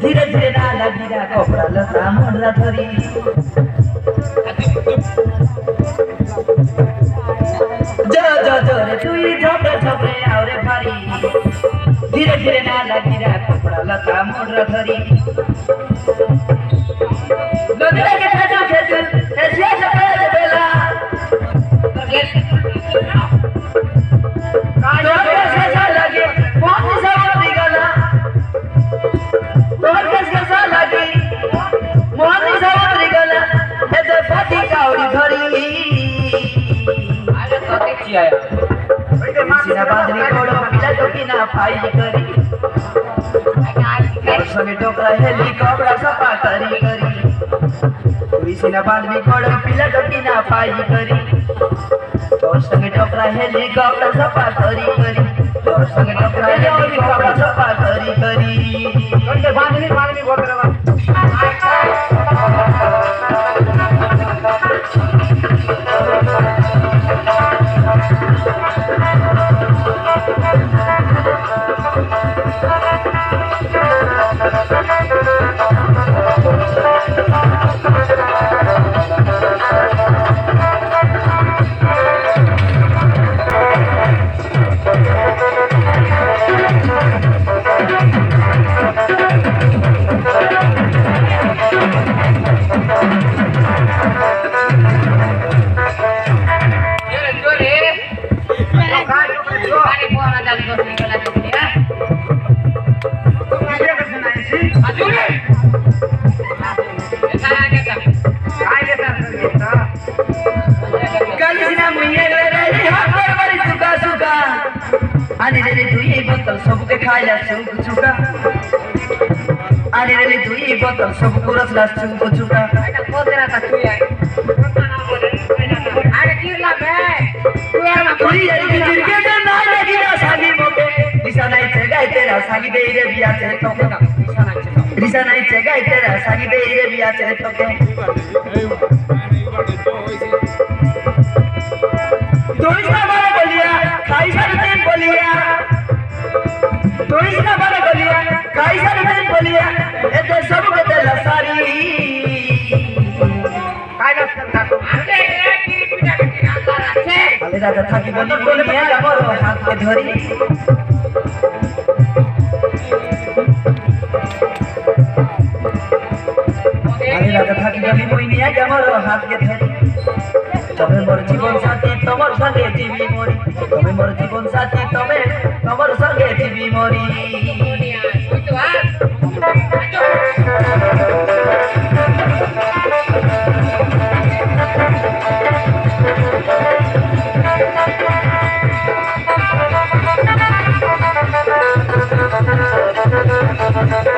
धीरे धीरे नाला गिरा कपड़ा लता मुंडा धरी जो रे तू झोपड़े झोपड़े आवरे भारी धीरे धीरे नाला गिरा कपड़ा लता मुंडा धरी गदरे के खेजू खेजू ऐसे सफेद बेला काजो कैसा लगे कौन सा बोली गला तोर कैसा लगे मोहनी सा बोली गला ए तो पाटी काउरी धरी आले तो देखी आया सीना बांधनी कोड़ो पिला टोकीना फाई करी संगे टोकरा हेलीकॉप्टर सफा करी सीना बांधनी कोड़ो पिला टोकीना फाई करी तोर संगे टोकरा हेलीकॉप्टर सफा करी तोर संगे टोकरा हेलीकॉप्टर सफा करी कंटे बांधनी बोल रहा आने रे दुई बोतल सबके खाइला सुक चुका आने रे दुई बोतल सब कुरसला सुक चुका एटा कोदरा का तुई आए आगे गिरला बे तुयाला कोई यारी की गिरके दे ना लगी ना सागी मोके दिशा नहीं जगाई तेरा सागी दे रे बिया चले तो दिशा नहीं जगाई तेरा सागी दे रे बिया चले तो के दोइसा बारे बोलिया खाई सारी दिन बोलिया दोइसा बारे बोलिया खाई सारी दिन बोलिया एते सब के तेला सारी काय नस करता तो अरे की पूजा के अंदर আছে अरे दादा थाकी बोली बोलिया हमर हाथ के धरी अरे दादा थाकी बोली बोलिया हमर हाथ के धरी तबे मोर जीवन साथी तमर संगे जीवी मोरी तबे मोर जीवन साथी तबे तमर संगे जीवी मोरी तो